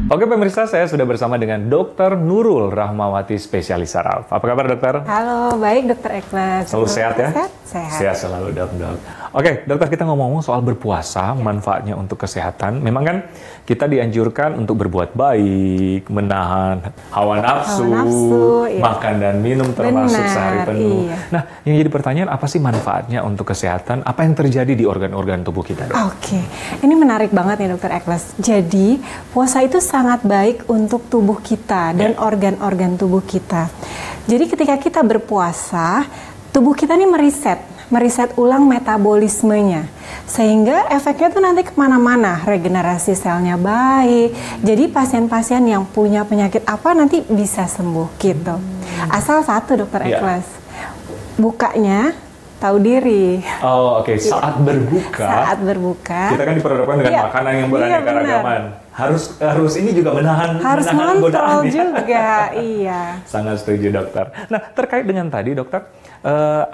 Oke pemirsa, saya sudah bersama dengan Dr. Nurul Rahmawati, spesialis saraf. Apa kabar dokter? Halo, baik Dokter Ikhlas. Selalu sehat ya? Sehat. Sehat selalu dok. Oke dokter, kita ngomong-ngomong soal berpuasa, manfaatnya untuk kesehatan. Memang kan kita dianjurkan untuk berbuat baik, menahan hawa nafsu, iya. makan dan minum termasuk Benar, sehari penuh. iya. Nah, yang jadi pertanyaan, apa sih manfaatnya untuk kesehatan? Apa yang terjadi di organ-organ tubuh kita dok? Oke, ini menarik banget nih Dokter Ikhlas. Jadi, puasa itu sangat baik untuk tubuh kita dan organ-organ tubuh kita. Jadi ketika kita berpuasa, tubuh kita nih meriset ulang metabolismenya, sehingga efeknya tuh nanti kemana-mana, regenerasi selnya baik. Jadi pasien-pasien yang punya penyakit apa nanti bisa sembuh gitu. Asal satu Dokter Ikhlas, bukanya tahu diri. Oh oke. Saat berbuka kita kan diperhadapkan dengan makanan yang beraneka ragaman. Harus ini juga menahan kontrol godaan juga. Iya. Sangat setuju dokter. Nah, terkait dengan tadi dokter,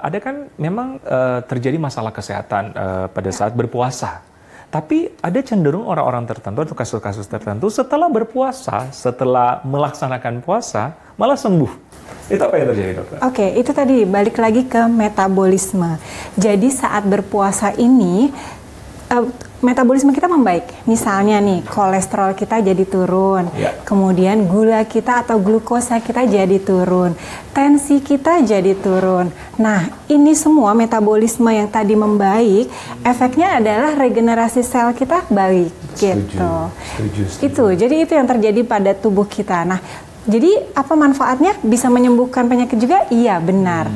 ada kan memang terjadi masalah kesehatan pada saat berpuasa. Tapi ada cenderung orang-orang tertentu atau kasus-kasus tertentu setelah berpuasa, setelah melaksanakan puasa malah sembuh. Itu apa yang terjadi dokter? Oke, itu tadi balik lagi ke metabolisme. Jadi saat berpuasa ini metabolisme kita membaik. Misalnya nih, kolesterol kita jadi turun. Kemudian gula kita atau glukosa kita jadi turun. Tensi kita jadi turun. Nah, ini semua metabolisme yang tadi membaik, efeknya adalah regenerasi sel kita baik. Setuju. Itu. Jadi itu yang terjadi pada tubuh kita. Nah, jadi apa manfaatnya? Bisa menyembuhkan penyakit juga? Iya, benar.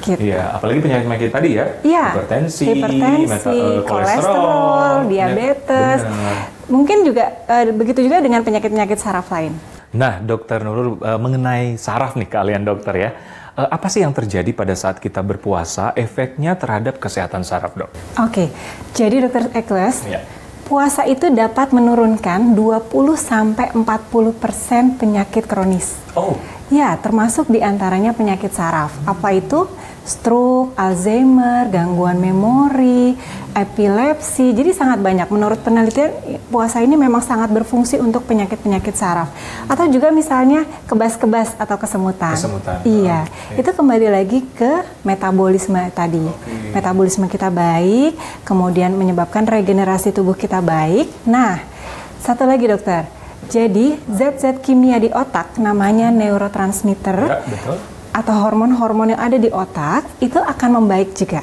Iya, apalagi penyakit-penyakit tadi ya, hipertensi, kolesterol, diabetes, mungkin juga begitu juga dengan penyakit-penyakit saraf lain. Nah, Dokter Nurul, mengenai saraf nih kalian dokter ya, apa sih yang terjadi pada saat kita berpuasa, efeknya terhadap kesehatan saraf dok? Oke, jadi Dokter Ikhlas, puasa itu dapat menurunkan 20-40% penyakit kronis. Ya, termasuk diantaranya penyakit saraf. Apa itu? Stroke, Alzheimer, gangguan memori, epilepsi. Jadi sangat banyak. Menurut penelitian, puasa ini memang sangat berfungsi untuk penyakit-penyakit saraf. Atau juga misalnya kebas-kebas atau kesemutan. Iya, itu kembali lagi ke metabolisme tadi. Metabolisme kita baik, kemudian menyebabkan regenerasi tubuh kita baik. Nah, satu lagi dokter. Jadi zat-zat kimia di otak namanya neurotransmitter atau hormon-hormon yang ada di otak itu akan membaik juga.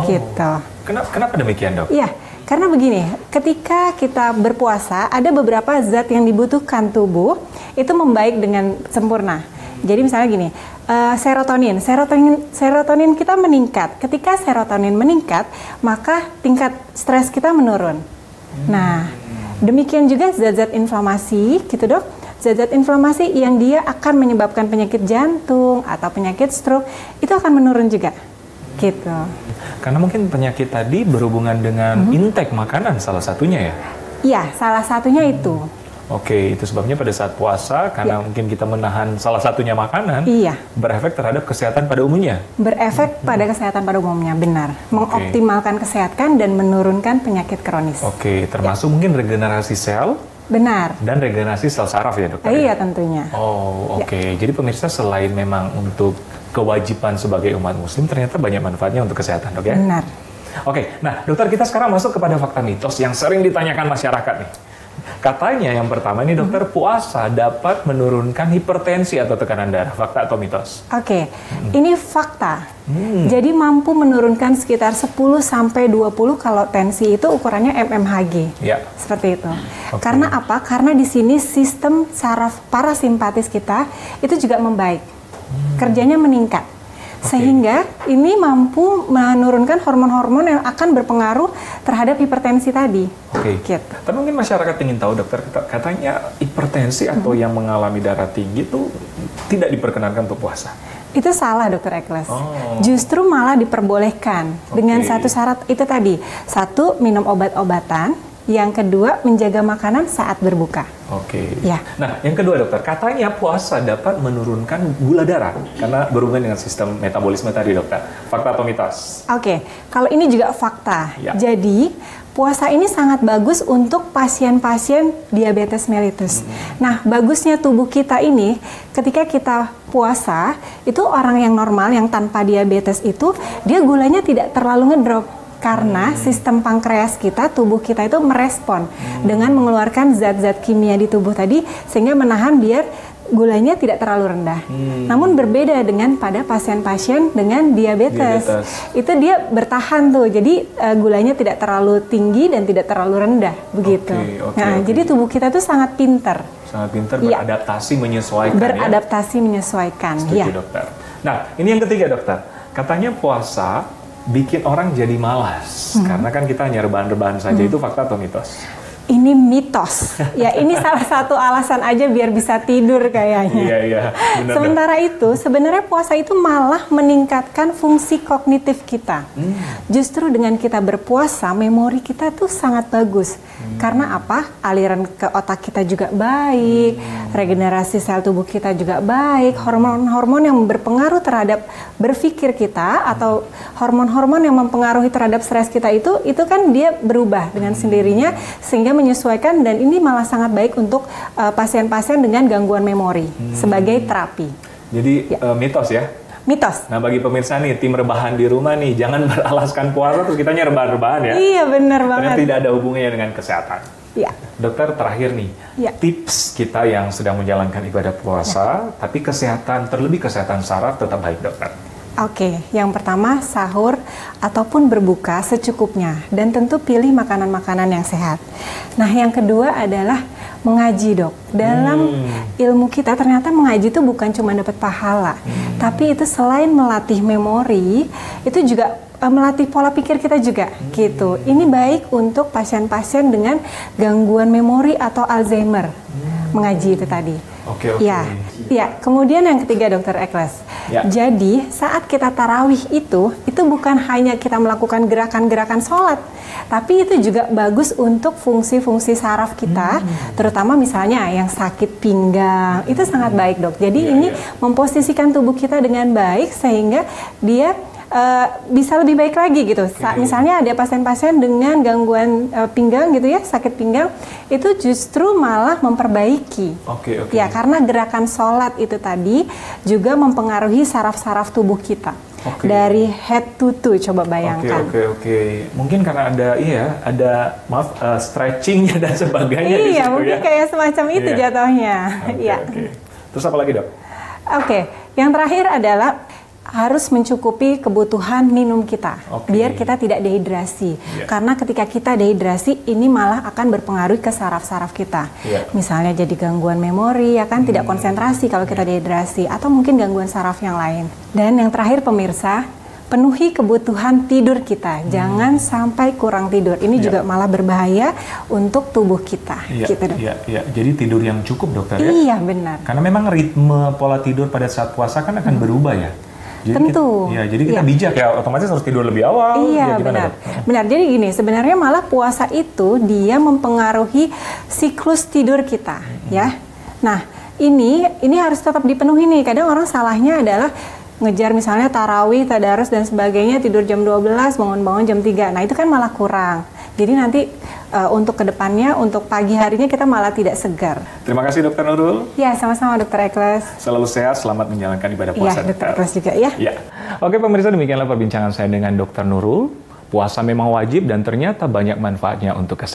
Gitu. Kenapa demikian dok? Iya, karena begini, ketika kita berpuasa ada beberapa zat yang dibutuhkan tubuh itu membaik dengan sempurna. Jadi misalnya gini, serotonin kita meningkat. Ketika serotonin meningkat, maka tingkat stres kita menurun. Nah, demikian juga zat-zat inflamasi, gitu dok. Zat-zat inflamasi yang dia akan menyebabkan penyakit jantung atau penyakit stroke itu akan menurun juga, gitu. Karena mungkin penyakit tadi berhubungan dengan intake makanan salah satunya ya? Iya, salah satunya itu. Oke, itu sebabnya pada saat puasa, karena mungkin kita menahan salah satunya makanan, berefek terhadap kesehatan pada umumnya? Berefek pada kesehatan pada umumnya, benar. Mengoptimalkan kesehatan dan menurunkan penyakit kronis. Oke, termasuk mungkin regenerasi sel? Benar. Dan regenerasi sel saraf ya dokter? Iya, tentunya. Oke. Jadi pemirsa, selain memang untuk kewajiban sebagai umat muslim, ternyata banyak manfaatnya untuk kesehatan dok ya? Benar. Oke, nah dokter, kita sekarang masuk kepada fakta mitos yang sering ditanyakan masyarakat nih. Katanya yang pertama ini dokter, puasa dapat menurunkan hipertensi atau tekanan darah. Fakta atau mitos? Oke, ini fakta. Jadi mampu menurunkan sekitar 10-20 kalau tensi itu ukurannya mmHg. Seperti itu. Karena apa? Karena di sini sistem saraf parasimpatis kita itu juga membaik. Kerjanya meningkat. Sehingga ini mampu menurunkan hormon-hormon yang akan berpengaruh terhadap hipertensi tadi. Gitu. Tapi mungkin masyarakat ingin tahu dokter, katanya hipertensi atau yang mengalami darah tinggi itu tidak diperkenankan untuk puasa. Itu salah Dokter Ikhlas. Justru malah diperbolehkan dengan satu syarat itu tadi. Satu, minum obat-obatan. Yang kedua, menjaga makanan saat berbuka. Nah, yang kedua dokter, katanya puasa dapat menurunkan gula darah karena berhubungan dengan sistem metabolisme tadi dokter. Fakta atau mitos? Kalau ini juga fakta. Jadi puasa ini sangat bagus untuk pasien-pasien diabetes mellitus. Nah, bagusnya tubuh kita ini ketika kita puasa, itu orang yang normal yang tanpa diabetes itu dia gulanya tidak terlalu ngedrop. Karena sistem pankreas kita, tubuh kita itu merespon dengan mengeluarkan zat-zat kimia di tubuh tadi sehingga menahan biar gulanya tidak terlalu rendah. Namun berbeda dengan pada pasien-pasien dengan diabetes. Itu dia bertahan tuh, jadi gulanya tidak terlalu tinggi dan tidak terlalu rendah begitu. Jadi tubuh kita tuh sangat pintar. Sangat pintar beradaptasi menyesuaikan. Beradaptasi menyesuaikan. Setuju, dokter. Nah, ini yang ketiga, dokter. Katanya puasa bikin orang jadi malas karena kan kita hanya rebahan-rebahan saja. Itu fakta atau mitos? Ini mitos. Ya, ini salah satu alasan aja biar bisa tidur kayaknya. Iya, benar. Sementara itu, sebenarnya puasa itu malah meningkatkan fungsi kognitif kita. Justru dengan kita berpuasa, memori kita tuh sangat bagus. Karena apa? Aliran ke otak kita juga baik, regenerasi sel tubuh kita juga baik, hormon-hormon yang berpengaruh terhadap berpikir kita atau hormon-hormon yang mempengaruhi terhadap stres kita itu kan dia berubah dengan sendirinya sehingga menyesuaikan, dan ini malah sangat baik untuk pasien-pasien dengan gangguan memori sebagai terapi. Jadi mitos ya? Mitos. Nah, bagi pemirsa nih, tim rebahan di rumah nih, jangan beralaskan puasa terus kitanya rebahan-rebahan ya. Iya, benar banget. Ternyata tidak ada hubungannya dengan kesehatan. Iya. Dokter, terakhir nih, tips kita yang sedang menjalankan ibadah puasa, tapi kesehatan, terlebih kesehatan saraf tetap baik, dokter. Oke, yang pertama sahur ataupun berbuka secukupnya, dan tentu pilih makanan-makanan yang sehat. Nah, yang kedua adalah mengaji, dok. Dalam ilmu kita ternyata mengaji itu bukan cuma dapat pahala, tapi itu selain melatih memori, itu juga melatih pola pikir kita juga, gitu. Ini baik untuk pasien-pasien dengan gangguan memori atau Alzheimer. Mengaji itu tadi. Oke. Ya. Kemudian yang ketiga, Dokter Ekles. Jadi saat kita tarawih itu bukan hanya kita melakukan gerakan-gerakan sholat, tapi itu juga bagus untuk fungsi-fungsi saraf kita, terutama misalnya yang sakit pinggang, itu sangat baik, dok. Jadi ini memposisikan tubuh kita dengan baik sehingga dia bisa lebih baik lagi gitu. Misalnya ada pasien-pasien dengan gangguan pinggang gitu ya, sakit pinggang, itu justru malah memperbaiki. Ya, karena gerakan sholat itu tadi juga mempengaruhi saraf-saraf tubuh kita. Dari head to toe, coba bayangkan. Mungkin karena ada stretchingnya dan sebagainya. Iya, mungkin kayak semacam itu jatuhnya. Terus apa lagi, dok? Yang terakhir adalah harus mencukupi kebutuhan minum kita, biar kita tidak dehidrasi. Karena ketika kita dehidrasi, ini malah akan berpengaruh ke saraf-saraf kita. Misalnya jadi gangguan memori, ya kan, tidak konsentrasi kalau kita dehidrasi, atau mungkin gangguan saraf yang lain. Dan yang terakhir, pemirsa, penuhi kebutuhan tidur kita. Jangan sampai kurang tidur. Ini juga malah berbahaya untuk tubuh kita. Jadi tidur yang cukup, dokter ya? Iya, benar. Karena memang ritme pola tidur pada saat puasa kan akan berubah ya? Jadi tentu. Jadi kita bijak ya, otomatis harus tidur lebih awal. Iya, benar. Jadi gini, sebenarnya malah puasa itu dia mempengaruhi siklus tidur kita, ya. Nah, ini harus tetap dipenuhi nih. Kadang orang salahnya adalah ngejar misalnya tarawih, tadarus dan sebagainya, tidur jam 12, bangun-bangun jam 3. Nah, itu kan malah kurang. Jadi nanti untuk kedepannya, untuk pagi harinya kita malah tidak segar. Terima kasih, Dokter Nurul. Ya, sama-sama, Dokter Ekles. Selalu sehat, selamat menjalankan ibadah puasa. Iya, Dokter Ekles juga ya. Oke, pemirsa, demikianlah perbincangan saya dengan Dokter Nurul. Puasa memang wajib dan ternyata banyak manfaatnya untuk kesehatan.